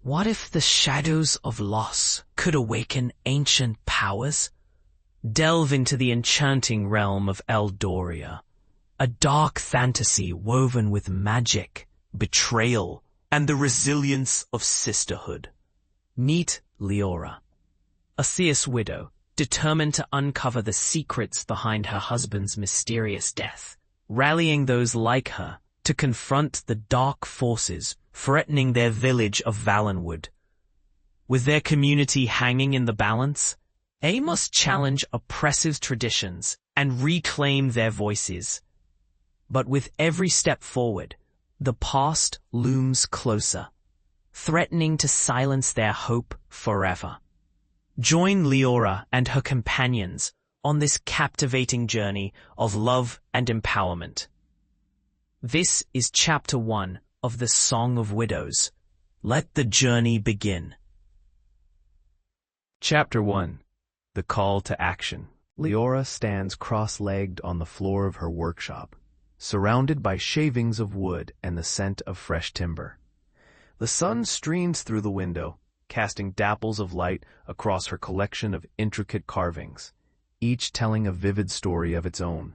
What if the shadows of loss could awaken ancient powers? Delve into the enchanting realm of Eldoria, a dark fantasy woven with magic, betrayal, and the resilience of sisterhood. Meet Liora, a fierce widow, determined to uncover the secrets behind her husband's mysterious death, rallying those like her to confront the dark forces threatening their village of Valenwood. With their community hanging in the balance, they must challenge oppressive traditions and reclaim their voices. But with every step forward, the past looms closer, threatening to silence their hope forever. Join Liora and her companions on this captivating journey of love and empowerment. This is Chapter 1 of the Song of Widows. Let the journey begin. Chapter 1. The Call to Action. Liora stands cross-legged on the floor of her workshop, surrounded by shavings of wood and the scent of fresh timber. The sun streams through the window, casting dapples of light across her collection of intricate carvings, each telling a vivid story of its own.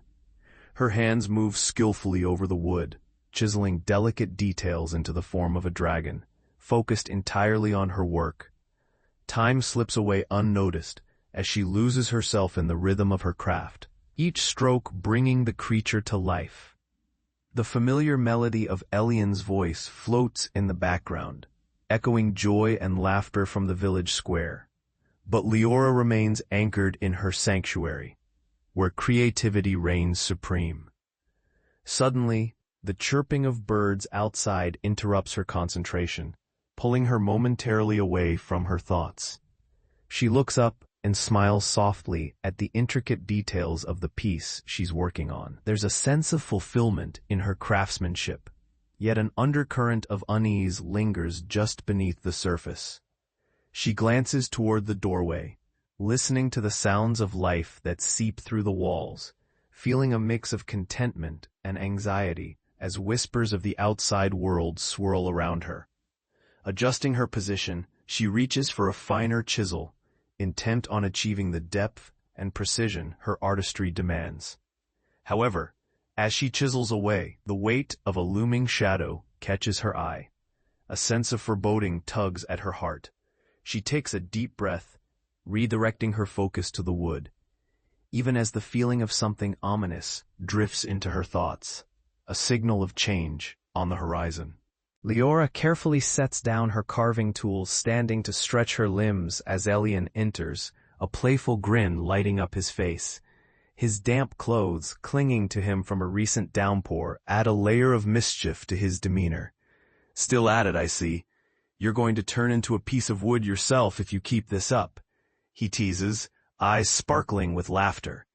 Her hands move skillfully over the wood, chiseling delicate details into the form of a dragon, focused entirely on her work. Time slips away unnoticed as she loses herself in the rhythm of her craft, each stroke bringing the creature to life. The familiar melody of Elian's voice floats in the background, echoing joy and laughter from the village square. But Liora remains anchored in her sanctuary, where creativity reigns supreme. Suddenly, the chirping of birds outside interrupts her concentration, pulling her momentarily away from her thoughts. She looks up and smiles softly at the intricate details of the piece she's working on. There's a sense of fulfillment in her craftsmanship, yet an undercurrent of unease lingers just beneath the surface. She glances toward the doorway, listening to the sounds of life that seep through the walls, feeling a mix of contentment and anxiety as whispers of the outside world swirl around her. Adjusting her position, she reaches for a finer chisel, intent on achieving the depth and precision her artistry demands. However, as she chisels away, the weight of a looming shadow catches her eye. A sense of foreboding tugs at her heart. She takes a deep breath, redirecting her focus to the wood, even as the feeling of something ominous drifts into her thoughts, a signal of change on the horizon. Liora carefully sets down her carving tools, standing to stretch her limbs as Elian enters, a playful grin lighting up his face. His damp clothes, clinging to him from a recent downpour, add a layer of mischief to his demeanor. "Still at it, I see. You're going to turn into a piece of wood yourself if you keep this up," he teases, eyes sparkling with laughter.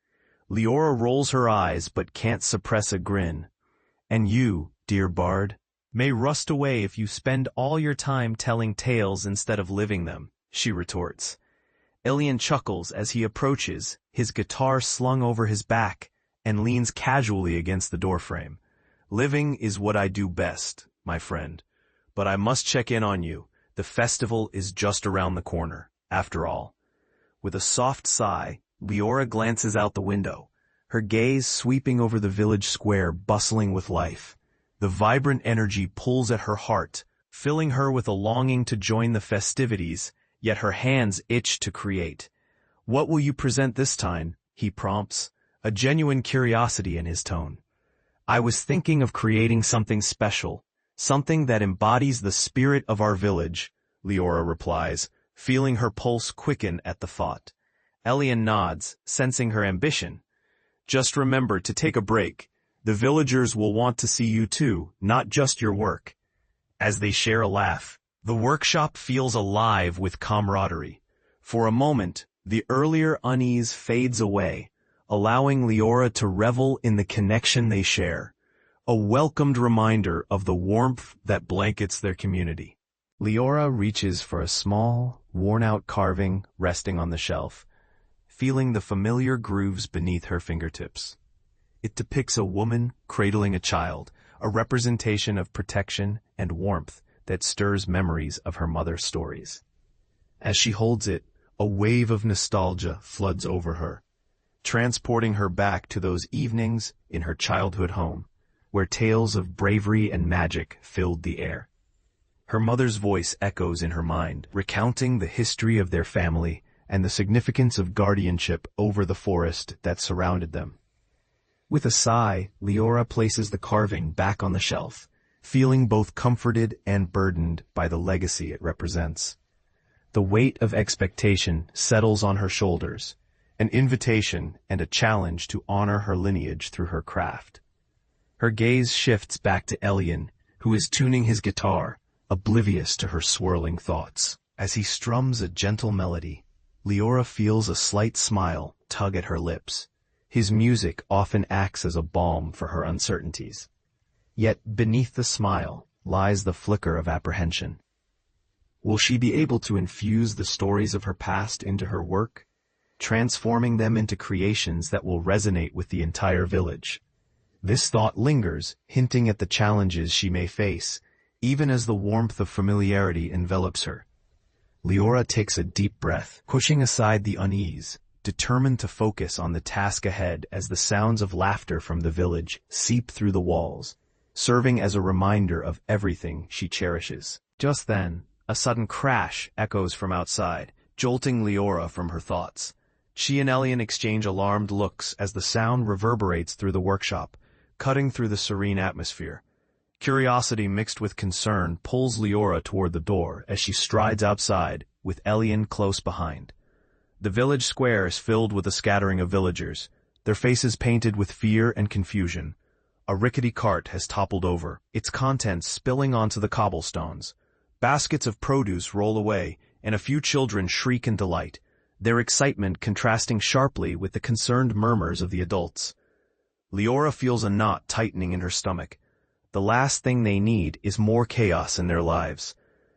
Liora rolls her eyes but can't suppress a grin. "And you, dear bard, may rust away if you spend all your time telling tales instead of living them," she retorts. Elian chuckles as he approaches, his guitar slung over his back, and leans casually against the doorframe. "Living is what I do best, my friend. But I must check in on you. The festival is just around the corner, after all." With a soft sigh, Liora glances out the window, her gaze sweeping over the village square bustling with life. The vibrant energy pulls at her heart, filling her with a longing to join the festivities, yet her hands itch to create. "What will you present this time?" he prompts, a genuine curiosity in his tone. "I was thinking of creating something special, something that embodies the spirit of our village," Liora replies, feeling her pulse quicken at the thought. Elian nods, sensing her ambition. "Just remember to take a break. The villagers will want to see you too, not just your work." As they share a laugh, the workshop feels alive with camaraderie. For a moment, the earlier unease fades away, allowing Liora to revel in the connection they share, a welcomed reminder of the warmth that blankets their community. Liora reaches for a small, worn-out carving resting on the shelf, feeling the familiar grooves beneath her fingertips. It depicts a woman cradling a child, a representation of protection and warmth that stirs memories of her mother's stories. As she holds it, a wave of nostalgia floods over her, transporting her back to those evenings in her childhood home, where tales of bravery and magic filled the air. Her mother's voice echoes in her mind, recounting the history of their family and the significance of guardianship over the forest that surrounded them. With a sigh, Liora places the carving back on the shelf, feeling both comforted and burdened by the legacy it represents. The weight of expectation settles on her shoulders, an invitation and a challenge to honor her lineage through her craft. Her gaze shifts back to Elian, who is tuning his guitar, oblivious to her swirling thoughts. As he strums a gentle melody, Liora feels a slight smile tug at her lips. His music often acts as a balm for her uncertainties. Yet beneath the smile lies the flicker of apprehension. Will she be able to infuse the stories of her past into her work, transforming them into creations that will resonate with the entire village? This thought lingers, hinting at the challenges she may face, even as the warmth of familiarity envelops her. Liora takes a deep breath, pushing aside the unease, determined to focus on the task ahead as the sounds of laughter from the village seep through the walls, serving as a reminder of everything she cherishes. Just then, a sudden crash echoes from outside, jolting Liora from her thoughts. She and Elian exchange alarmed looks as the sound reverberates through the workshop, cutting through the serene atmosphere. Curiosity mixed with concern pulls Liora toward the door as she strides outside, with Elian close behind. The village square is filled with a scattering of villagers, their faces painted with fear and confusion. A rickety cart has toppled over, its contents spilling onto the cobblestones. Baskets of produce roll away, and a few children shriek in delight, their excitement contrasting sharply with the concerned murmurs of the adults. Liora feels a knot tightening in her stomach. The last thing they need is more chaos in their lives.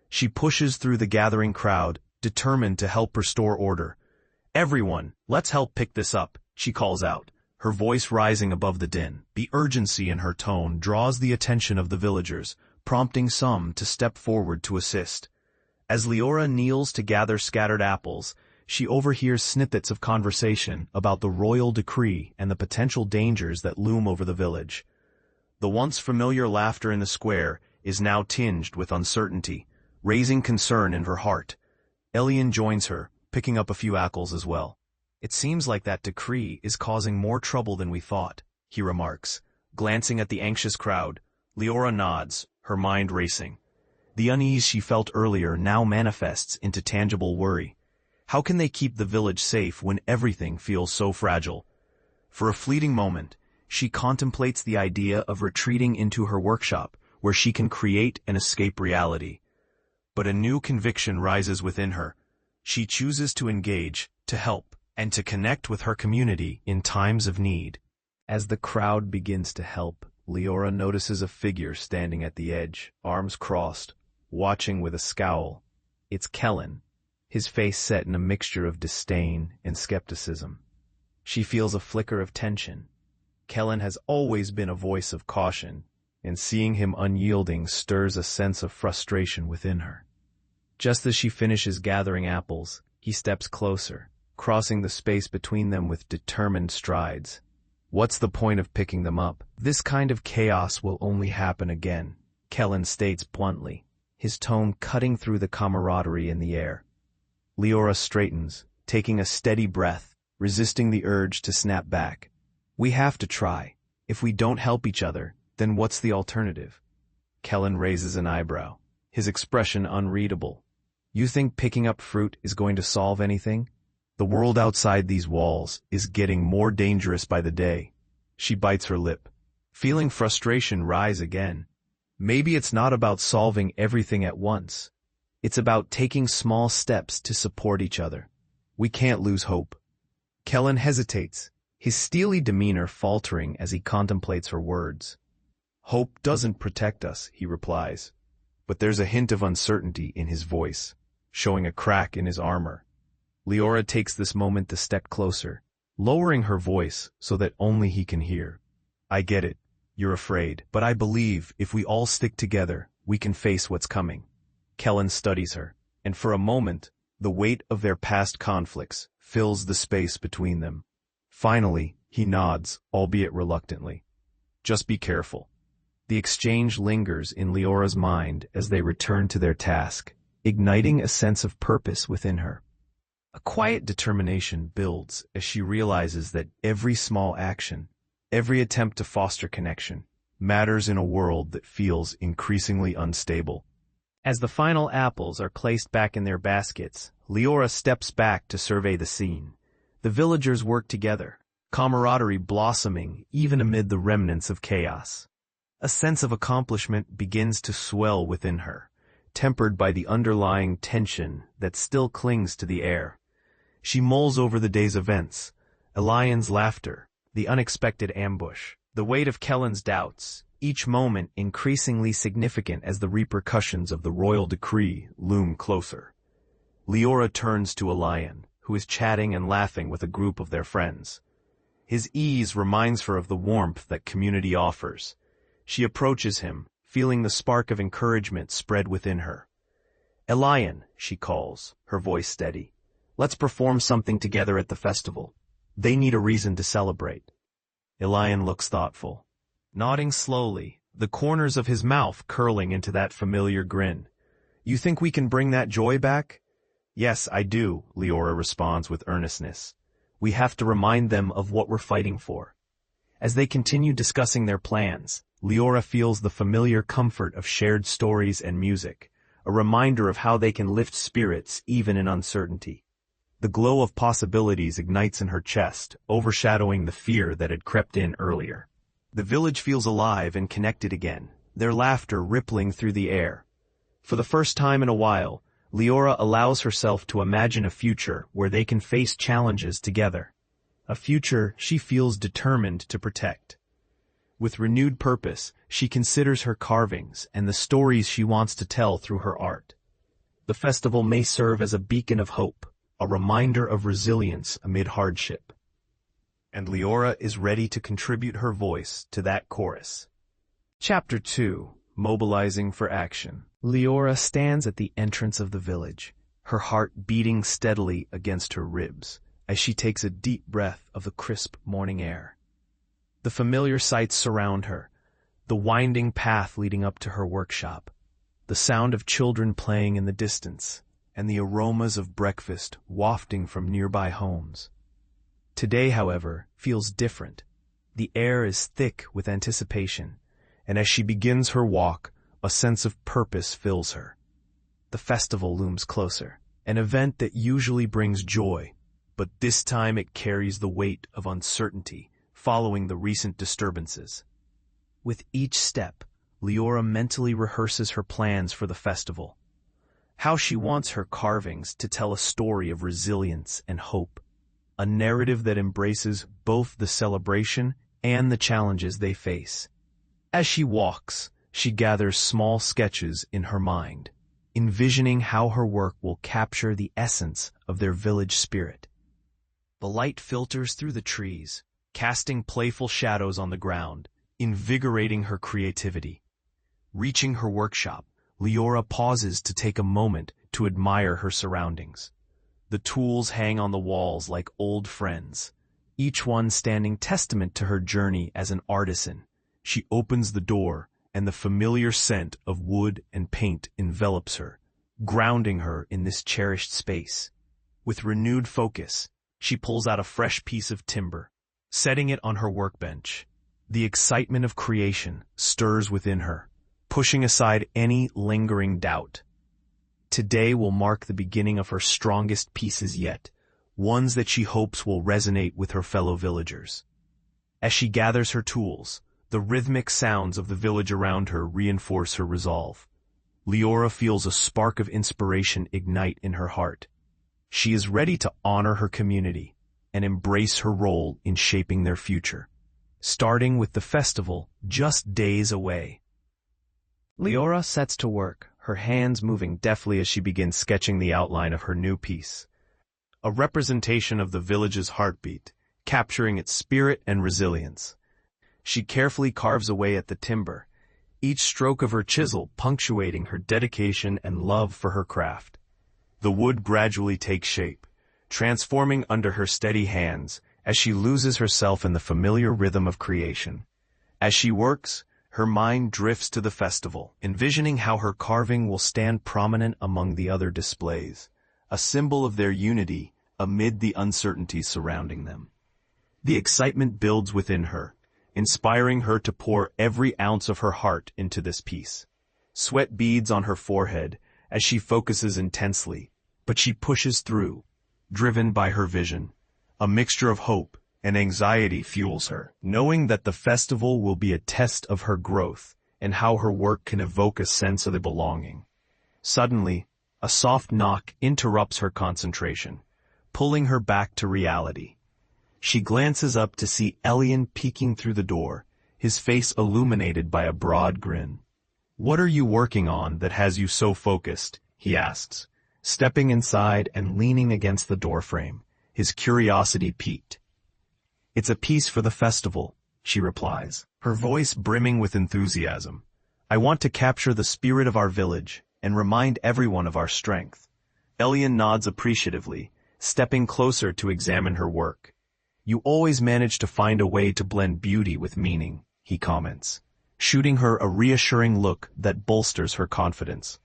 She pushes through the gathering crowd, determined to help restore order. "Everyone, let's help pick this up," she calls out, her voice rising above the din. The urgency in her tone draws the attention of the villagers, prompting some to step forward to assist. As Liora kneels to gather scattered apples, she overhears snippets of conversation about the royal decree and the potential dangers that loom over the village. The once familiar laughter in the square is now tinged with uncertainty, raising concern in her heart. Elian joins her, picking up a few apples as well. "It seems like that decree is causing more trouble than we thought," he remarks, glancing at the anxious crowd. Liora nods, her mind racing. The unease she felt earlier now manifests into tangible worry. How can they keep the village safe when everything feels so fragile? For a fleeting moment, she contemplates the idea of retreating into her workshop, where she can create and escape reality. But a new conviction rises within her. She chooses to engage, to help, and to connect with her community in times of need. As the crowd begins to help, Liora notices a figure standing at the edge, arms crossed, watching with a scowl. It's Kellen, his face set in a mixture of disdain and skepticism. She feels a flicker of tension. Kellen has always been a voice of caution, and seeing him unyielding stirs a sense of frustration within her. Just as she finishes gathering apples, he steps closer, crossing the space between them with determined strides. "What's the point of picking them up? This kind of chaos will only happen again," Kellen states bluntly, his tone cutting through the camaraderie in the air. Liora straightens, taking a steady breath, resisting the urge to snap back. "We have to try. If we don't help each other, then what's the alternative?" Kellen raises an eyebrow, his expression unreadable. "You think picking up fruit is going to solve anything? The world outside these walls is getting more dangerous by the day." She bites her lip, feeling frustration rise again. Maybe it's not about solving everything at once. It's about taking small steps to support each other. We can't lose hope. Kellen hesitates, his steely demeanor faltering as he contemplates her words. "Hope doesn't protect us," he replies, but there's a hint of uncertainty in his voice, showing a crack in his armor. Liora takes this moment to step closer, lowering her voice so that only he can hear. "I get it. You're afraid, but I believe if we all stick together, We can face what's coming. Kellen studies her, and for a moment, the weight of their past conflicts fills the space between them. Finally, he nods, albeit reluctantly. Just be careful. The exchange lingers in Leora's mind as they return to their task, igniting a sense of purpose within her. A quiet determination builds as she realizes that every small action, every attempt to foster connection, matters in a world that feels increasingly unstable. As the final apples are placed back in their baskets, Liora steps back to survey the scene. The villagers work together, camaraderie blossoming even amid the remnants of chaos. A sense of accomplishment begins to swell within her, tempered by the underlying tension that still clings to the air. She mulls over the day's events, Elion's laughter, the unexpected ambush, the weight of Kellen's doubts, each moment increasingly significant as the repercussions of the royal decree loom closer. Liora turns to Elion, who is chatting and laughing with a group of their friends. His ease reminds her of the warmth that community offers. She approaches him, feeling the spark of encouragement spread within her. "Elion," she calls, her voice steady. "Let's perform something together at the festival. They need a reason to celebrate." Elion looks thoughtful, nodding slowly, the corners of his mouth curling into that familiar grin. "You think we can bring that joy back?" "Yes, I do," Liora responds with earnestness. "We have to remind them of what we're fighting for." As they continue discussing their plans, Liora feels the familiar comfort of shared stories and music, a reminder of how they can lift spirits even in uncertainty. The glow of possibilities ignites in her chest, overshadowing the fear that had crept in earlier. The village feels alive and connected again, their laughter rippling through the air. For the first time in a while, Liora allows herself to imagine a future where they can face challenges together. A future she feels determined to protect. With renewed purpose, she considers her carvings and the stories she wants to tell through her art. The festival may serve as a beacon of hope, a reminder of resilience amid hardship. And Liora is ready to contribute her voice to that chorus. Chapter 2. Mobilizing for Action. Liora stands at the entrance of the village, her heart beating steadily against her ribs, as she takes a deep breath of the crisp morning air. The familiar sights surround her, the winding path leading up to her workshop, the sound of children playing in the distance, and the aromas of breakfast wafting from nearby homes. Today, however, feels different. The air is thick with anticipation, and as she begins her walk, a sense of purpose fills her. The festival looms closer, an event that usually brings joy, but this time it carries the weight of uncertainty following the recent disturbances. With each step, Liora mentally rehearses her plans for the festival. How she wants her carvings to tell a story of resilience and hope, a narrative that embraces both the celebration and the challenges they face. As she walks, she gathers small sketches in her mind, envisioning how her work will capture the essence of their village spirit. The light filters through the trees, casting playful shadows on the ground, invigorating her creativity. Reaching her workshop, Liora pauses to take a moment to admire her surroundings. The tools hang on the walls like old friends, each one standing testament to her journey as an artisan. She opens the door, and the familiar scent of wood and paint envelops her, grounding her in this cherished space. With renewed focus, she pulls out a fresh piece of timber, setting it on her workbench. The excitement of creation stirs within her, pushing aside any lingering doubt. Today will mark the beginning of her strongest pieces yet, ones that she hopes will resonate with her fellow villagers. As she gathers her tools, the rhythmic sounds of the village around her reinforce her resolve. Liora feels a spark of inspiration ignite in her heart. She is ready to honor her community and embrace her role in shaping their future, starting with the festival just days away. Liora sets to work, her hands moving deftly as she begins sketching the outline of her new piece. A representation of the village's heartbeat, capturing its spirit and resilience. She carefully carves away at the timber, each stroke of her chisel punctuating her dedication and love for her craft. The wood gradually takes shape, transforming under her steady hands as she loses herself in the familiar rhythm of creation. As she works, her mind drifts to the festival, envisioning how her carving will stand prominent among the other displays, a symbol of their unity amid the uncertainty surrounding them. The excitement builds within her, inspiring her to pour every ounce of her heart into this piece. Sweat beads on her forehead as she focuses intensely, but she pushes through, driven by her vision. A mixture of hope and anxiety fuels her, knowing that the festival will be a test of her growth and how her work can evoke a sense of belonging. Suddenly, a soft knock interrupts her concentration, pulling her back to reality. She glances up to see Elian peeking through the door, his face illuminated by a broad grin. "What are you working on that has you so focused?" he asks, stepping inside and leaning against the doorframe, his curiosity piqued. "It's a piece for the festival," she replies, her voice brimming with enthusiasm. "I want to capture the spirit of our village and remind everyone of our strength." Elian nods appreciatively, stepping closer to examine her work. "You always manage to find a way to blend beauty with meaning," he comments, shooting her a reassuring look that bolsters her confidence.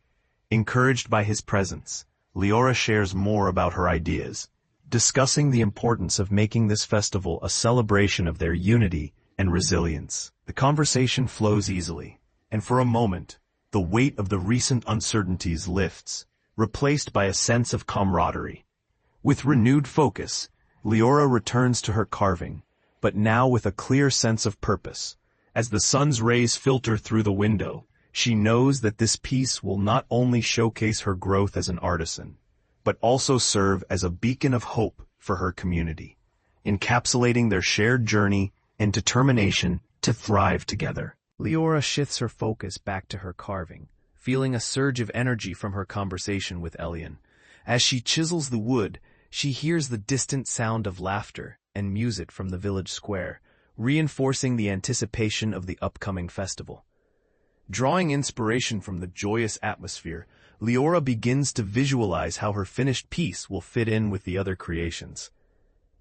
Encouraged by his presence, Liora shares more about her ideas, discussing the importance of making this festival a celebration of their unity and resilience. The conversation flows easily, and for a moment, the weight of the recent uncertainties lifts, replaced by a sense of camaraderie. With renewed focus, Liora returns to her carving, but now with a clear sense of purpose. As the sun's rays filter through the window, she knows that this piece will not only showcase her growth as an artisan, but also serve as a beacon of hope for her community, encapsulating their shared journey and determination to thrive together. Liora shifts her focus back to her carving, feeling a surge of energy from her conversation with Elian. As she chisels the wood, she hears the distant sound of laughter and music from the village square, reinforcing the anticipation of the upcoming festival. Drawing inspiration from the joyous atmosphere, Liora begins to visualize how her finished piece will fit in with the other creations.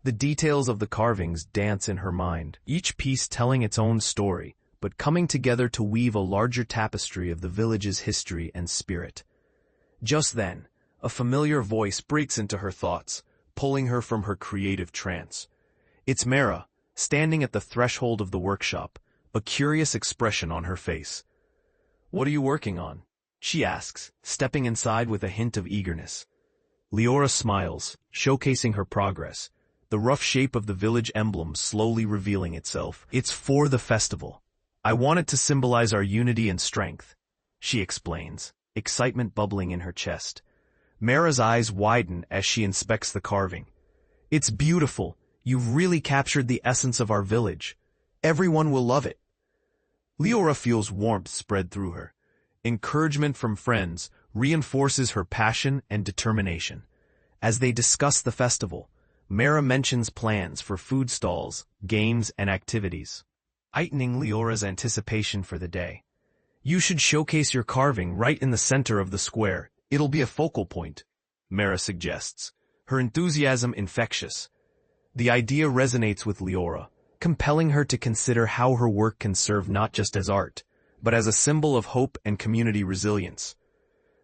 The details of the carvings dance in her mind, each piece telling its own story, but coming together to weave a larger tapestry of the village's history and spirit. Just then, a familiar voice breaks into her thoughts, pulling her from her creative trance. It's Mara, standing at the threshold of the workshop, a curious expression on her face. "What are you working on?" she asks, stepping inside with a hint of eagerness. Liora smiles, showcasing her progress, the rough shape of the village emblem slowly revealing itself. "It's for the festival. I want it to symbolize our unity and strength," she explains, excitement bubbling in her chest. Mara's eyes widen as she inspects the carving. "It's beautiful. You've really captured the essence of our village. Everyone will love it." Liora feels warmth spread through her. Encouragement from friends reinforces her passion and determination. As they discuss the festival, Mara mentions plans for food stalls, games, and activities, heightening Leora's anticipation for the day. "You should showcase your carving right in the center of the square. It'll be a focal point," Mara suggests, her enthusiasm infectious. The idea resonates with Liora, compelling her to consider how her work can serve not just as art, but as a symbol of hope and community resilience.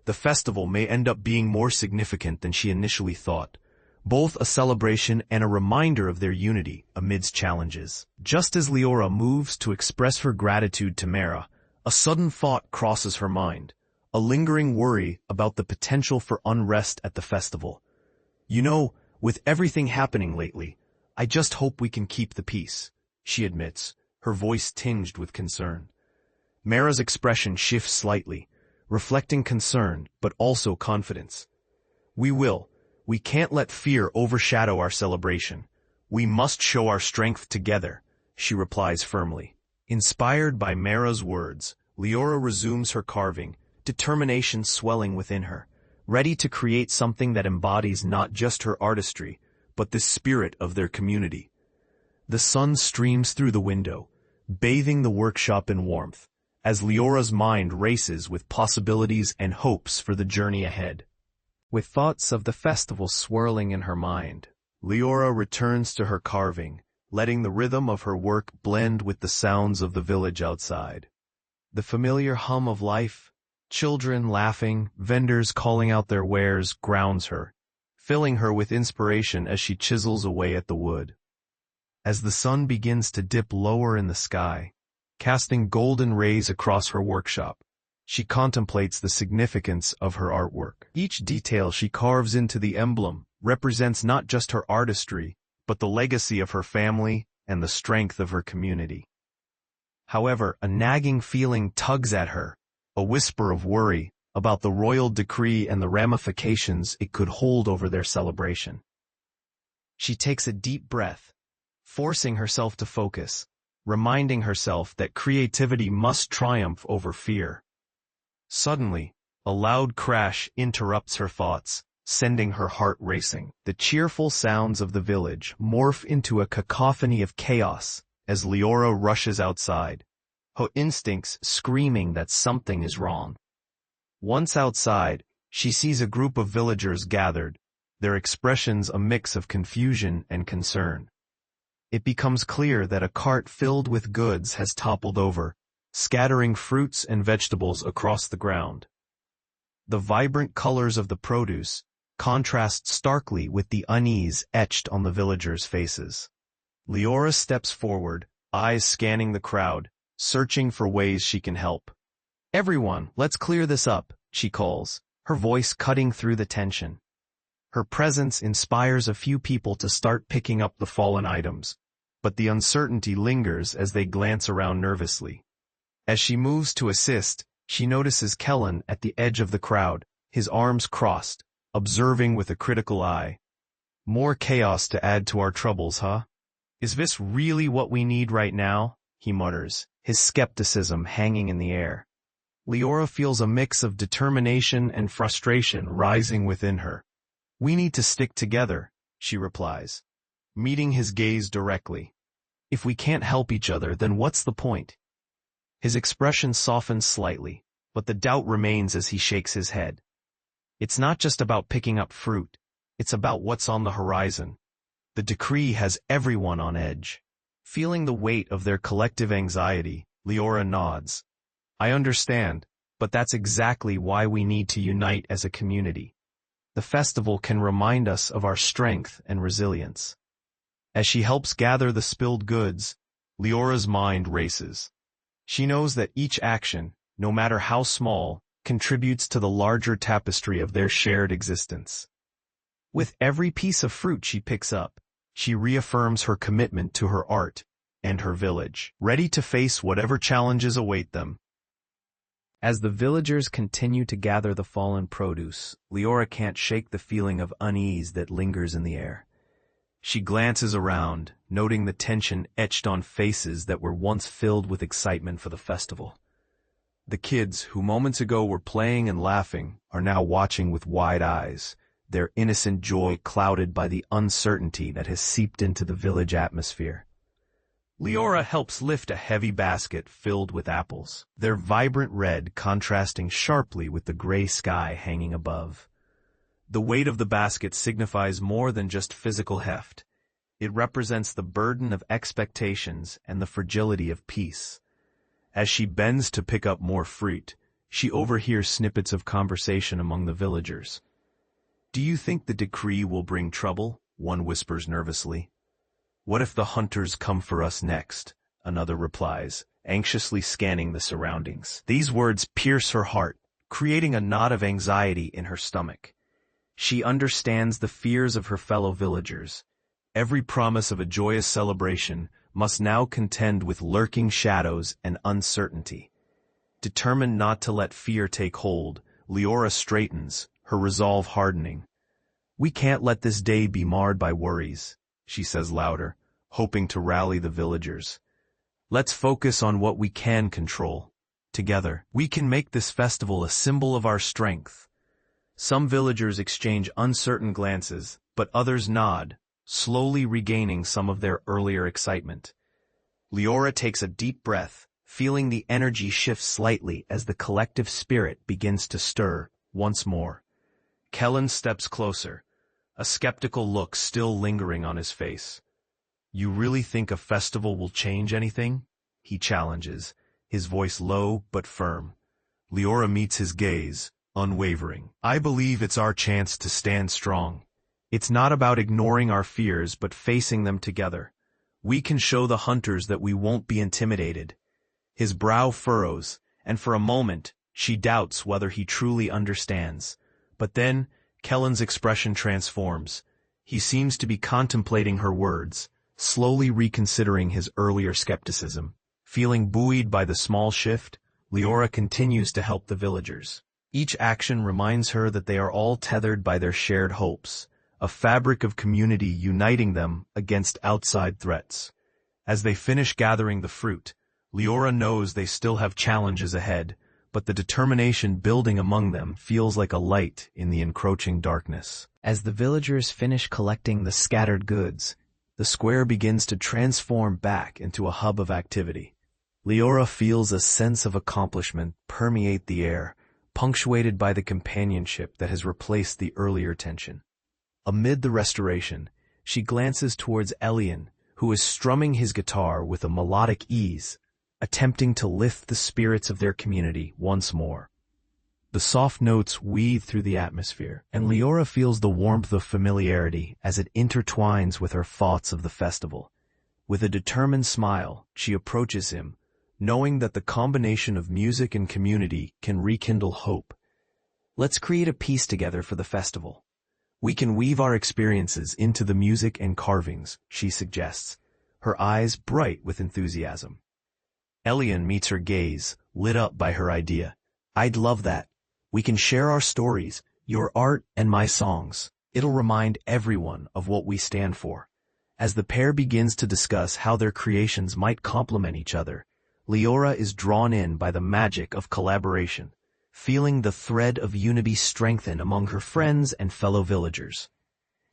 The festival may end up being more significant than she initially thought, both a celebration and a reminder of their unity amidst challenges. Just as Liora moves to express her gratitude to Mara, a sudden thought crosses her mind, a lingering worry about the potential for unrest at the festival. "You know, with everything happening lately, I just hope we can keep the peace," she admits, her voice tinged with concern. Mara's expression shifts slightly, reflecting concern but also confidence. "We will. We can't let fear overshadow our celebration. We must show our strength together," she replies firmly. Inspired by Mara's words, Liora resumes her carving, determination swelling within her, ready to create something that embodies not just her artistry, but the spirit of their community. The sun streams through the window, bathing the workshop in warmth, as Leora's mind races with possibilities and hopes for the journey ahead. With thoughts of the festival swirling in her mind, Liora returns to her carving, letting the rhythm of her work blend with the sounds of the village outside. The familiar hum of life, children laughing, vendors calling out their wares, grounds her, filling her with inspiration as she chisels away at the wood. As the sun begins to dip lower in the sky, casting golden rays across her workshop, she contemplates the significance of her artwork. Each detail she carves into the emblem represents not just her artistry, but the legacy of her family and the strength of her community. However, a nagging feeling tugs at her, a whisper of worry about the royal decree and the ramifications it could hold over their celebration. She takes a deep breath, forcing herself to focus, reminding herself that creativity must triumph over fear. Suddenly, a loud crash interrupts her thoughts, sending her heart racing. The cheerful sounds of the village morph into a cacophony of chaos as Liora rushes outside, her instincts screaming that something is wrong. Once outside, she sees a group of villagers gathered, their expressions a mix of confusion and concern. It becomes clear that a cart filled with goods has toppled over, scattering fruits and vegetables across the ground. The vibrant colors of the produce contrast starkly with the unease etched on the villagers' faces. Liora steps forward, eyes scanning the crowd, searching for ways she can help. "Everyone, let's clear this up," she calls, her voice cutting through the tension. Her presence inspires a few people to start picking up the fallen items, but the uncertainty lingers as they glance around nervously. As she moves to assist, she notices Kellen at the edge of the crowd, his arms crossed, observing with a critical eye. "More chaos to add to our troubles, huh? Is this really what we need right now?" he mutters, his skepticism hanging in the air. Liora feels a mix of determination and frustration rising within her. "We need to stick together," she replies, meeting his gaze directly. "If we can't help each other, then what's the point?" His expression softens slightly, but the doubt remains as he shakes his head. It's not just about picking up fruit, it's about what's on the horizon. The decree has everyone on edge. Feeling the weight of their collective anxiety, Liora nods. "I understand, but that's exactly why we need to unite as a community. The festival can remind us of our strength and resilience." As she helps gather the spilled goods, Leora's mind races. She knows that each action, no matter how small, contributes to the larger tapestry of their shared existence. With every piece of fruit she picks up, she reaffirms her commitment to her art and her village, ready to face whatever challenges await them. As the villagers continue to gather the fallen produce, Liora can't shake the feeling of unease that lingers in the air. She glances around, noting the tension etched on faces that were once filled with excitement for the festival. The kids, who moments ago were playing and laughing, are now watching with wide eyes, their innocent joy clouded by the uncertainty that has seeped into the village atmosphere. Liora helps lift a heavy basket filled with apples, their vibrant red contrasting sharply with the gray sky hanging above. The weight of the basket signifies more than just physical heft. It represents the burden of expectations and the fragility of peace. As she bends to pick up more fruit, she overhears snippets of conversation among the villagers. "Do you think the decree will bring trouble?" one whispers nervously. "What if the hunters come for us next?" another replies, anxiously scanning the surroundings. These words pierce her heart, creating a knot of anxiety in her stomach. She understands the fears of her fellow villagers. Every promise of a joyous celebration must now contend with lurking shadows and uncertainty. Determined not to let fear take hold, Liora straightens, her resolve hardening. "We can't let this day be marred by worries," she says louder, hoping to rally the villagers. "Let's focus on what we can control. Together, we can make this festival a symbol of our strength." Some villagers exchange uncertain glances, but others nod, slowly regaining some of their earlier excitement. Liora takes a deep breath, feeling the energy shift slightly as the collective spirit begins to stir once more. Kellen steps closer, a skeptical look still lingering on his face. "You really think a festival will change anything?" he challenges, his voice low but firm. Liora meets his gaze, unwavering. "I believe it's our chance to stand strong. It's not about ignoring our fears but facing them together. We can show the hunters that we won't be intimidated." His brow furrows, and for a moment, she doubts whether he truly understands. But then, Kellen's expression transforms. He seems to be contemplating her words, slowly reconsidering his earlier skepticism. Feeling buoyed by the small shift, Liora continues to help the villagers. Each action reminds her that they are all tethered by their shared hopes, a fabric of community uniting them against outside threats. As they finish gathering the fruit, Liora knows they still have challenges ahead, but the determination building among them feels like a light in the encroaching darkness. As the villagers finish collecting the scattered goods, the square begins to transform back into a hub of activity. Liora feels a sense of accomplishment permeate the air, punctuated by the companionship that has replaced the earlier tension. Amid the restoration, she glances towards Elian, who is strumming his guitar with a melodic ease, attempting to lift the spirits of their community once more. The soft notes weave through the atmosphere, and Liora feels the warmth of familiarity as it intertwines with her thoughts of the festival. With a determined smile, she approaches him, knowing that the combination of music and community can rekindle hope. "Let's create a piece together for the festival. We can weave our experiences into the music and carvings," she suggests, her eyes bright with enthusiasm. Elian meets her gaze, lit up by her idea. "I'd love that. We can share our stories, your art and my songs. It'll remind everyone of what we stand for." As the pair begins to discuss how their creations might complement each other, Liora is drawn in by the magic of collaboration, feeling the thread of unity strengthen among her friends and fellow villagers.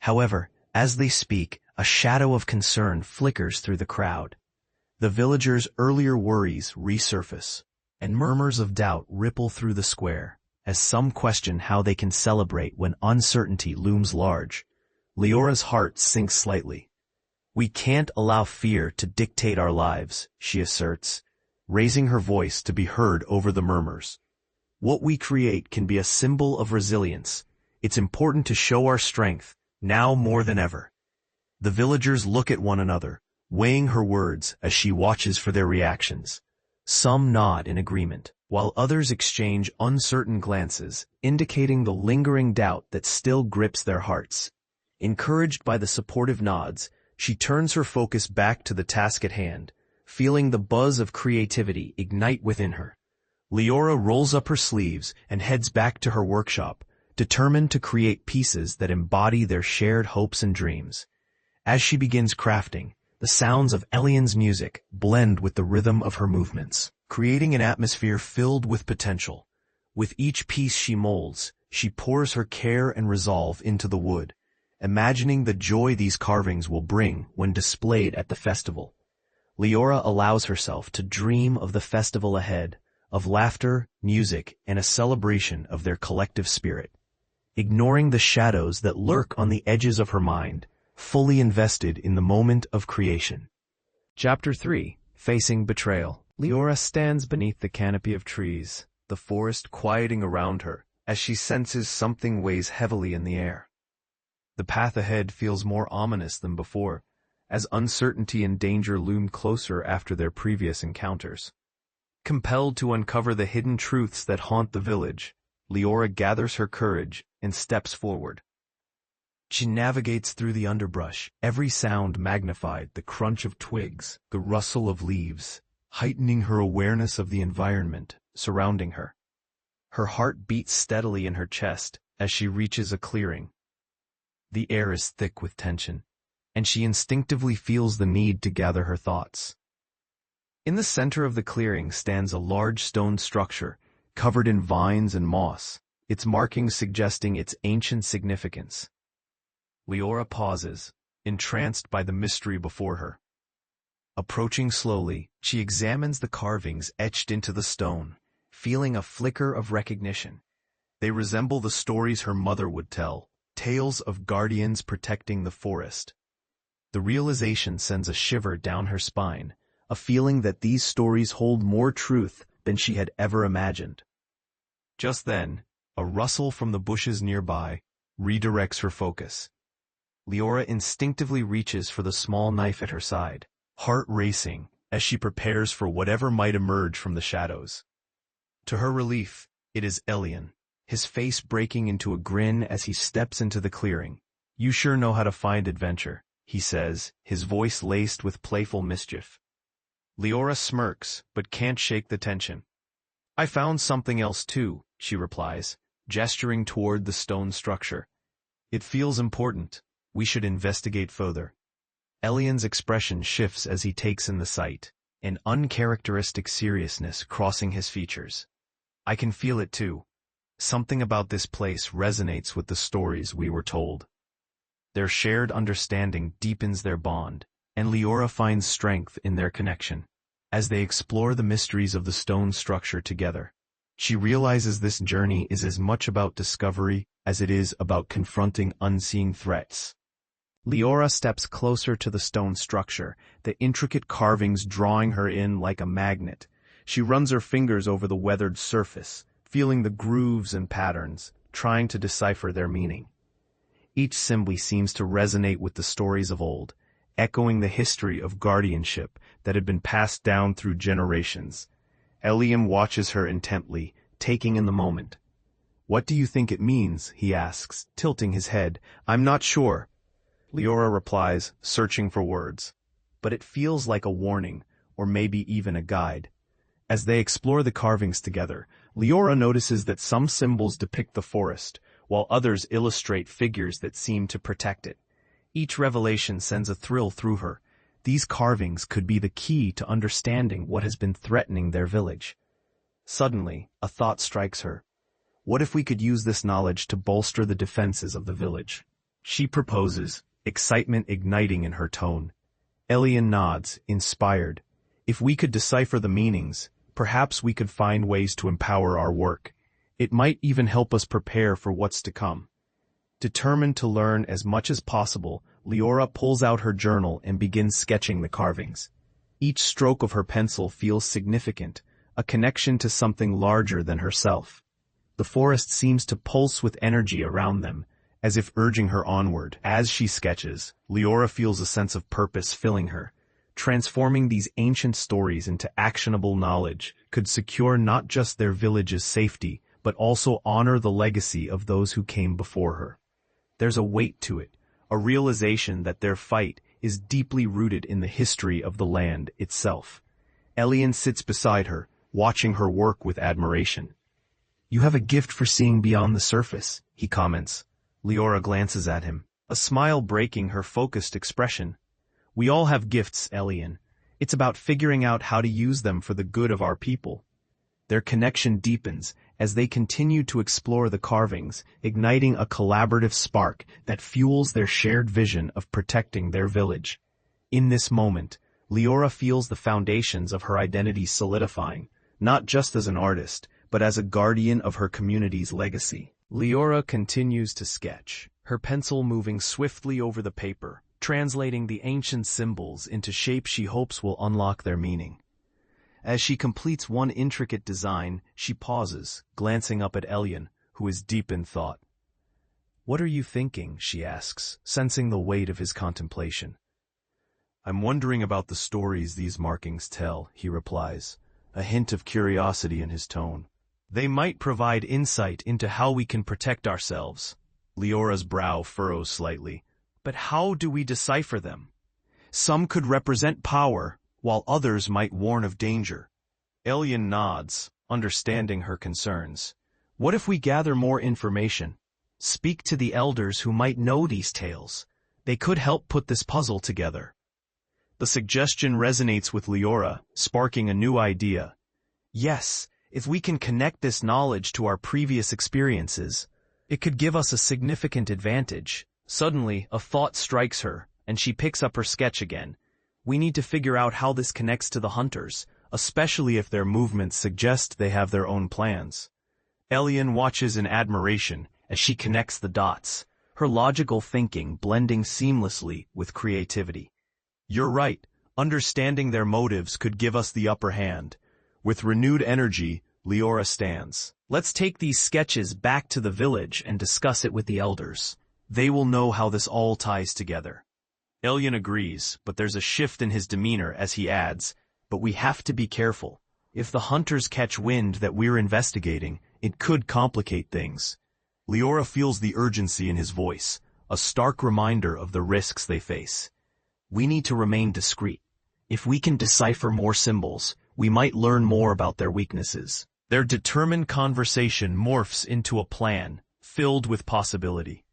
However, as they speak, a shadow of concern flickers through the crowd. The villagers' earlier worries resurface, and murmurs of doubt ripple through the square, as some question how they can celebrate when uncertainty looms large. Leora's heart sinks slightly. "We can't allow fear to dictate our lives," she asserts, raising her voice to be heard over the murmurs. "What we create can be a symbol of resilience. It's important to show our strength, now more than ever." The villagers look at one another, weighing her words as she watches for their reactions. Some nod in agreement, while others exchange uncertain glances, indicating the lingering doubt that still grips their hearts. Encouraged by the supportive nods, she turns her focus back to the task at hand, feeling the buzz of creativity ignite within her. Liora rolls up her sleeves and heads back to her workshop, determined to create pieces that embody their shared hopes and dreams. As she begins crafting, the sounds of Elian's music blend with the rhythm of her movements, creating an atmosphere filled with potential. With each piece she molds, she pours her care and resolve into the wood, imagining the joy these carvings will bring when displayed at the festival. Liora allows herself to dream of the festival ahead, of laughter, music, and a celebration of their collective spirit. Ignoring the shadows that lurk on the edges of her mind, fully invested in the moment of creation. Chapter 3. Facing Betrayal. Liora stands beneath the canopy of trees, the forest quieting around her, as she senses something weighs heavily in the air. The path ahead feels more ominous than before, as uncertainty and danger loom closer after their previous encounters. Compelled to uncover the hidden truths that haunt the village, Liora gathers her courage and steps forward. She navigates through the underbrush, every sound magnified, the crunch of twigs, the rustle of leaves, heightening her awareness of the environment surrounding her. Her heart beats steadily in her chest as she reaches a clearing. The air is thick with tension, and she instinctively feels the need to gather her thoughts. In the center of the clearing stands a large stone structure, covered in vines and moss, its markings suggesting its ancient significance. Liora pauses, entranced by the mystery before her. Approaching slowly, she examines the carvings etched into the stone, feeling a flicker of recognition. They resemble the stories her mother would tell, tales of guardians protecting the forest. The realization sends a shiver down her spine, a feeling that these stories hold more truth than she had ever imagined. Just then, a rustle from the bushes nearby redirects her focus. Liora instinctively reaches for the small knife at her side, heart racing as she prepares for whatever might emerge from the shadows. To her relief, it is Elian, his face breaking into a grin as he steps into the clearing. "You sure know how to find adventure," he says, his voice laced with playful mischief. Liora smirks, but can't shake the tension. "I found something else too," she replies, gesturing toward the stone structure. "It feels important. We should investigate further." Elian's expression shifts as he takes in the sight, an uncharacteristic seriousness crossing his features. "I can feel it too. Something about this place resonates with the stories we were told." Their shared understanding deepens their bond, and Liora finds strength in their connection. As they explore the mysteries of the stone structure together, she realizes this journey is as much about discovery as it is about confronting unseen threats. Liora steps closer to the stone structure, the intricate carvings drawing her in like a magnet. She runs her fingers over the weathered surface, feeling the grooves and patterns, trying to decipher their meaning. Each symbol seems to resonate with the stories of old, echoing the history of guardianship that had been passed down through generations. Elian watches her intently, taking in the moment. "What do you think it means?" he asks, tilting his head. "I'm not sure." Liora replies, searching for words. But it feels like a warning, or maybe even a guide. As they explore the carvings together, Liora notices that some symbols depict the forest, while others illustrate figures that seem to protect it. Each revelation sends a thrill through her. These carvings could be the key to understanding what has been threatening their village. Suddenly, a thought strikes her. What if we could use this knowledge to bolster the defenses of the village? She proposes, excitement igniting in her tone. Elian nods, inspired. If we could decipher the meanings, perhaps we could find ways to empower our work. It might even help us prepare for what's to come. Determined to learn as much as possible, Liora pulls out her journal and begins sketching the carvings. Each stroke of her pencil feels significant, a connection to something larger than herself. The forest seems to pulse with energy around them, as if urging her onward. As she sketches, Liora feels a sense of purpose filling her. Transforming these ancient stories into actionable knowledge could secure not just their village's safety, but also honor the legacy of those who came before her. There's a weight to it, a realization that their fight is deeply rooted in the history of the land itself. Elian sits beside her, watching her work with admiration. "You have a gift for seeing beyond the surface," he comments. Liora glances at him, a smile breaking her focused expression. "We all have gifts, Elian. It's about figuring out how to use them for the good of our people." Their connection deepens as they continue to explore the carvings, igniting a collaborative spark that fuels their shared vision of protecting their village. In this moment, Liora feels the foundations of her identity solidifying, not just as an artist, but as a guardian of her community's legacy. Liora continues to sketch, her pencil moving swiftly over the paper, translating the ancient symbols into shapes she hopes will unlock their meaning. As she completes one intricate design, she pauses, glancing up at Elian, who is deep in thought. "What are you thinking?" she asks, sensing the weight of his contemplation. "I'm wondering about the stories these markings tell," he replies, a hint of curiosity in his tone. "They might provide insight into how we can protect ourselves." Liora's brow furrows slightly. "But how do we decipher them? Some could represent power, while others might warn of danger." Elian nods, understanding her concerns. "What if we gather more information? Speak to the elders who might know these tales. They could help put this puzzle together." The suggestion resonates with Liora, sparking a new idea. "Yes, if we can connect this knowledge to our previous experiences, it could give us a significant advantage." Suddenly, a thought strikes her, and she picks up her sketch again. We need to figure out how this connects to the hunters, especially if their movements suggest they have their own plans. Elian watches in admiration as she connects the dots, her logical thinking blending seamlessly with creativity. You're right, understanding their motives could give us the upper hand. With renewed energy, Liora stands. Let's take these sketches back to the village and discuss it with the elders. They will know how this all ties together. Elian agrees, but there's a shift in his demeanor as he adds, but we have to be careful. If the hunters catch wind that we're investigating, it could complicate things. Liora feels the urgency in his voice, a stark reminder of the risks they face. We need to remain discreet. If we can decipher more symbols, we might learn more about their weaknesses. Their determined conversation morphs into a plan, filled with possibility.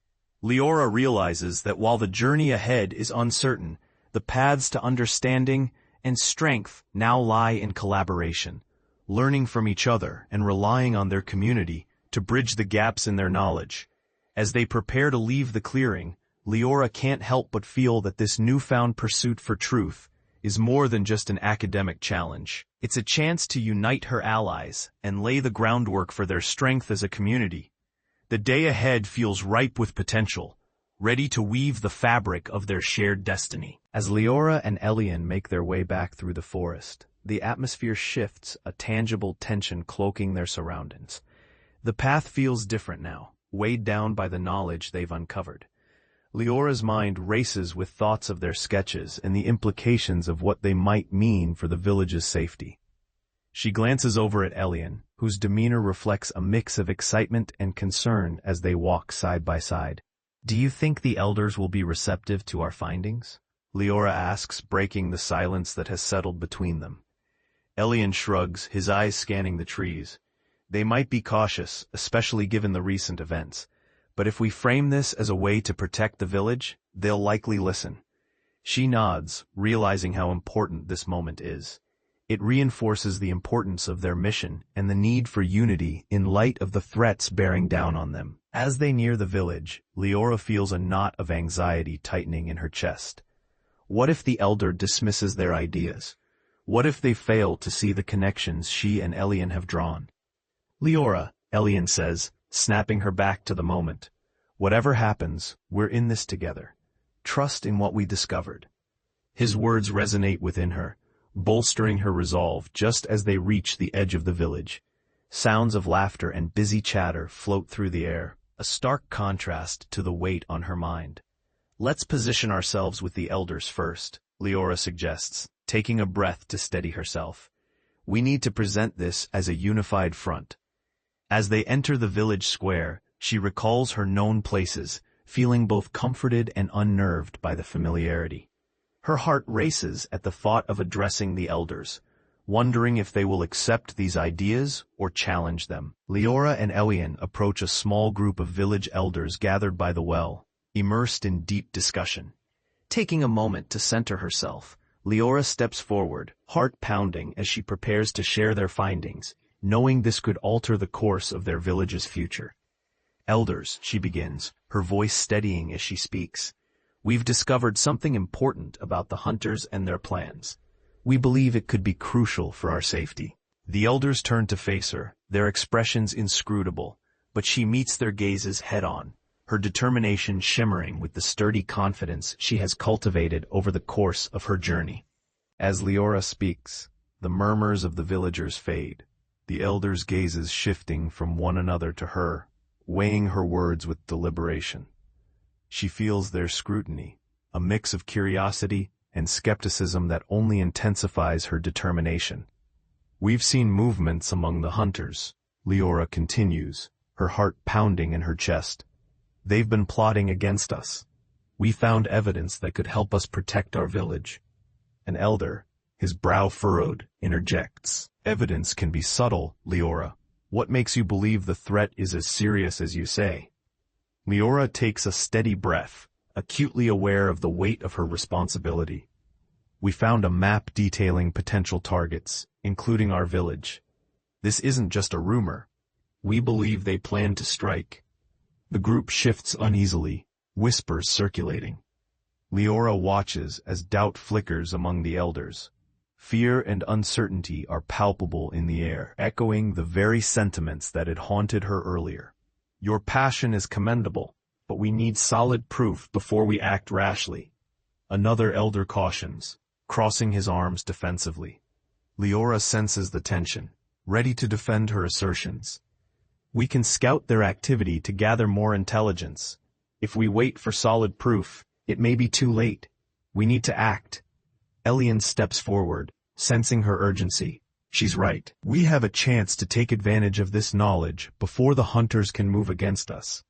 Liora realizes that while the journey ahead is uncertain, the paths to understanding and strength now lie in collaboration, learning from each other and relying on their community to bridge the gaps in their knowledge. As they prepare to leave the clearing, Liora can't help but feel that this newfound pursuit for truth is more than just an academic challenge. It's a chance to unite her allies and lay the groundwork for their strength as a community. The day ahead feels ripe with potential, ready to weave the fabric of their shared destiny. As Liora and Elian make their way back through the forest, the atmosphere shifts, a tangible tension cloaking their surroundings. The path feels different now, weighed down by the knowledge they've uncovered. Leora's mind races with thoughts of their sketches and the implications of what they might mean for the village's safety. She glances over at Elian, whose demeanor reflects a mix of excitement and concern as they walk side by side. Do you think the elders will be receptive to our findings? Liora asks, breaking the silence that has settled between them. Elian shrugs, his eyes scanning the trees. They might be cautious, especially given the recent events. But if we frame this as a way to protect the village, they'll likely listen. She nods, realizing how important this moment is. It reinforces the importance of their mission and the need for unity in light of the threats bearing down on them. As they near the village, Liora feels a knot of anxiety tightening in her chest. What if the elder dismisses their ideas? What if they fail to see the connections she and Elian have drawn? Liora, Elian says, snapping her back to the moment. Whatever happens, we're in this together. Trust in what we discovered. His words resonate within her, bolstering her resolve just as they reach the edge of the village. Sounds of laughter and busy chatter float through the air, a stark contrast to the weight on her mind. Let's position ourselves with the elders first, Liora suggests, taking a breath to steady herself. We need to present this as a unified front. As they enter the village square, she recalls her known places, feeling both comforted and unnerved by the familiarity. Her heart races at the thought of addressing the elders, wondering if they will accept these ideas or challenge them. Liora and Elian approach a small group of village elders gathered by the well, immersed in deep discussion. Taking a moment to center herself, Liora steps forward, heart pounding as she prepares to share their findings, knowing this could alter the course of their village's future. Elders, she begins, her voice steadying as she speaks. We've discovered something important about the hunters and their plans. We believe it could be crucial for our safety. The elders turn to face her, their expressions inscrutable, but she meets their gazes head-on, her determination shimmering with the sturdy confidence she has cultivated over the course of her journey. As Liora speaks, the murmurs of the villagers fade, the elders' gazes shifting from one another to her, weighing her words with deliberation. She feels their scrutiny, a mix of curiosity and skepticism that only intensifies her determination. We've seen movements among the hunters, Liora continues, her heart pounding in her chest. They've been plotting against us. We found evidence that could help us protect our village. An elder, his brow furrowed, interjects. Evidence can be subtle, Liora. What makes you believe the threat is as serious as you say? Liora takes a steady breath, acutely aware of the weight of her responsibility. We found a map detailing potential targets, including our village. This isn't just a rumor. We believe they plan to strike. The group shifts uneasily, whispers circulating. Liora watches as doubt flickers among the elders. Fear and uncertainty are palpable in the air, echoing the very sentiments that had haunted her earlier. Your passion is commendable, but we need solid proof before we act rashly. Another elder cautions, crossing his arms defensively. Liora senses the tension, ready to defend her assertions. We can scout their activity to gather more intelligence. If we wait for solid proof, it may be too late. We need to act. Elian steps forward, sensing her urgency. She's right. We have a chance to take advantage of this knowledge before the hunters can move against us.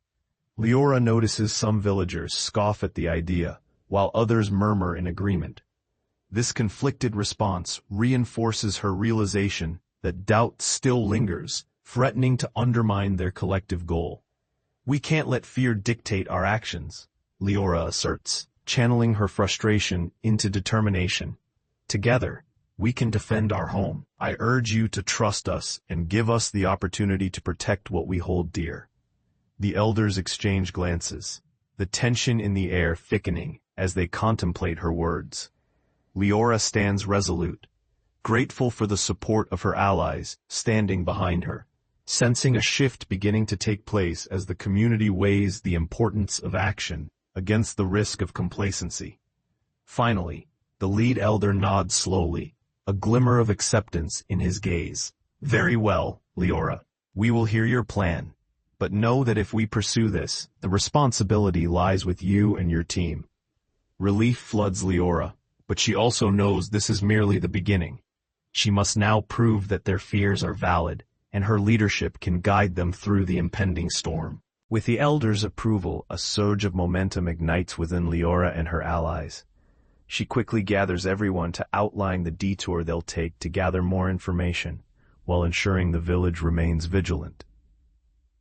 Liora notices some villagers scoff at the idea, while others murmur in agreement. This conflicted response reinforces her realization that doubt still lingers, threatening to undermine their collective goal. We can't let fear dictate our actions, Liora asserts, channeling her frustration into determination. Together, we can defend our home. I urge you to trust us and give us the opportunity to protect what we hold dear. The elders exchange glances, the tension in the air thickening as they contemplate her words. Liora stands resolute, grateful for the support of her allies standing behind her, sensing a shift beginning to take place as the community weighs the importance of action against the risk of complacency. Finally, the lead elder nods slowly, a glimmer of acceptance in his gaze. Very well, Liora. We will hear your plan, but know that if we pursue this, the responsibility lies with you and your team. Relief floods Liora, but she also knows this is merely the beginning. She must now prove that their fears are valid, and her leadership can guide them through the impending storm. With the elders' approval, a surge of momentum ignites within Liora and her allies. She quickly gathers everyone to outline the detour they'll take to gather more information, while ensuring the village remains vigilant.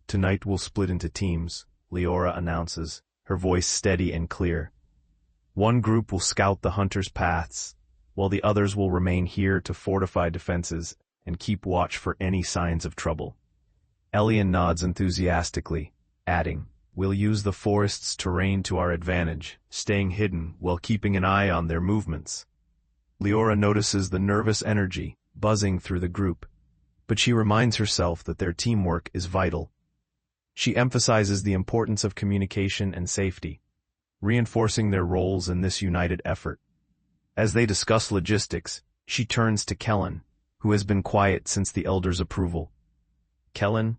Tonight we'll split into teams, Liora announces, her voice steady and clear. One group will scout the hunters' paths, while the others will remain here to fortify defenses and keep watch for any signs of trouble. Elian nods enthusiastically, adding, We'll use the forest's terrain to our advantage, staying hidden while keeping an eye on their movements. Liora notices the nervous energy buzzing through the group, but she reminds herself that their teamwork is vital. She emphasizes the importance of communication and safety, reinforcing their roles in this united effort. As they discuss logistics, she turns to Kellen, who has been quiet since the elders' approval. Kellen?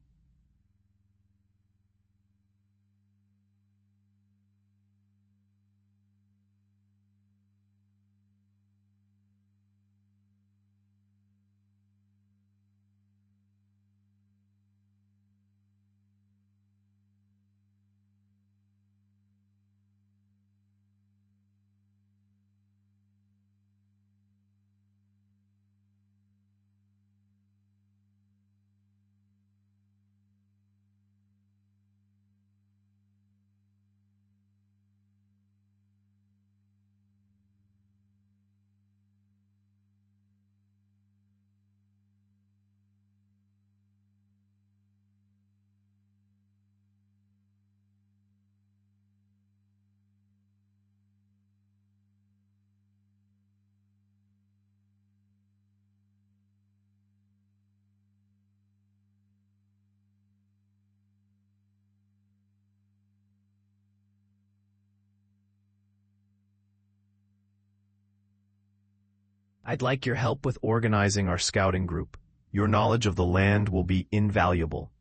I'd like your help with organizing our scouting group. Your knowledge of the land will be invaluable.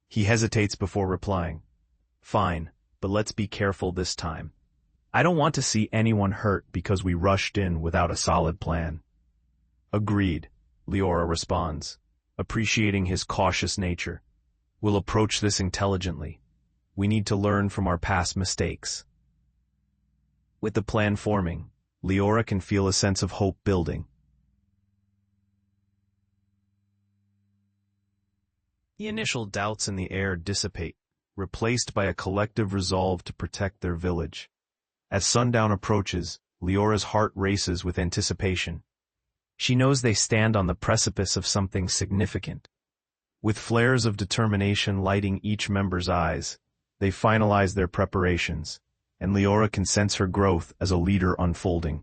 He hesitates before replying. Fine, but let's be careful this time. I don't want to see anyone hurt because we rushed in without a solid plan. Agreed, Liora responds, appreciating his cautious nature. We'll approach this intelligently. We need to learn from our past mistakes. With the plan forming, Liora can feel a sense of hope building. The initial doubts in the air dissipate, replaced by a collective resolve to protect their village. As sundown approaches, Leora's heart races with anticipation. She knows they stand on the precipice of something significant. With flares of determination lighting each member's eyes, they finalize their preparations, and Liora can sense her growth as a leader unfolding.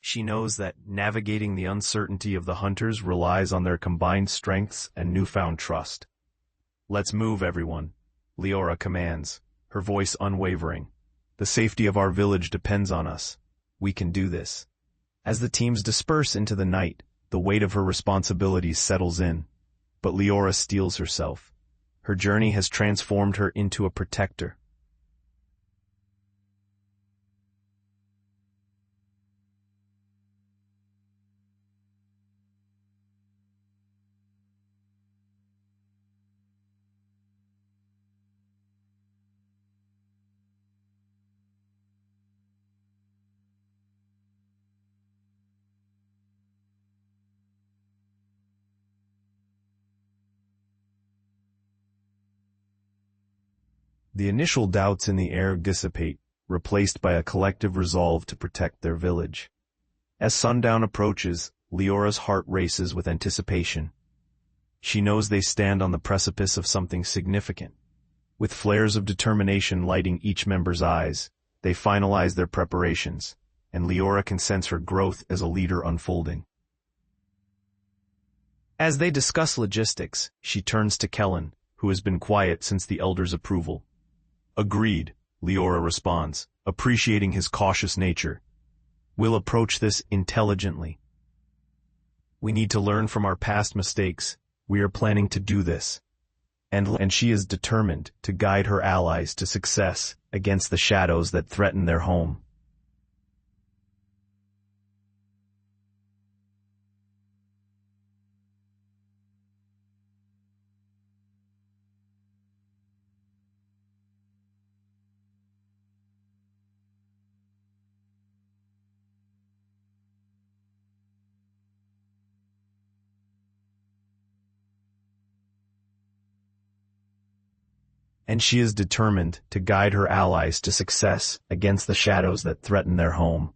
She knows that navigating the uncertainty of the hunters relies on their combined strengths and newfound trust. "Let's move, everyone," Liora commands, her voice unwavering. "The safety of our village depends on us. We can do this." As the teams disperse into the night, the weight of her responsibilities settles in. But Liora steels herself. Her journey has transformed her into a protector. The initial doubts in the air dissipate, replaced by a collective resolve to protect their village. As sundown approaches, Leora's heart races with anticipation. She knows they stand on the precipice of something significant. With flares of determination lighting each member's eyes, they finalize their preparations, and Liora can sense her growth as a leader unfolding. As they discuss logistics, she turns to Kellen, who has been quiet since the elders' approval. "Agreed," Liora responds, appreciating his cautious nature. "We'll approach this intelligently. We need to learn from our past mistakes. We are planning to do this." And she is determined to guide her allies to success against the shadows that threaten their home. And she is determined to guide her allies to success against the shadows that threaten their home.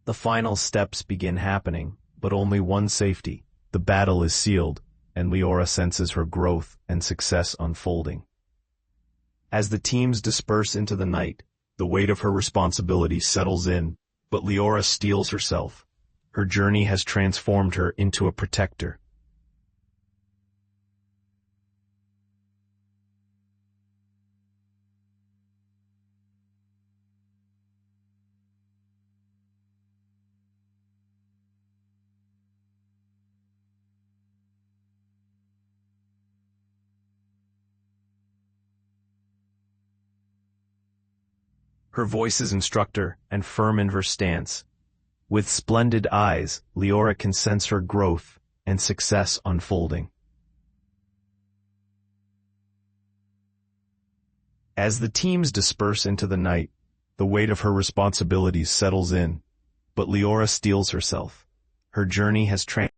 The final steps begin happening, but only one safety. The battle is sealed, and Liora senses her growth and success unfolding. As the teams disperse into the night, the weight of her responsibility settles in, but Liora steels herself. Her journey has transformed her into a protector. Her voice is instructor and firm in her stance. With splendid eyes, Liora can sense her growth and success unfolding. As the teams disperse into the night, the weight of her responsibilities settles in, but Liora steels herself. Her journey has transformed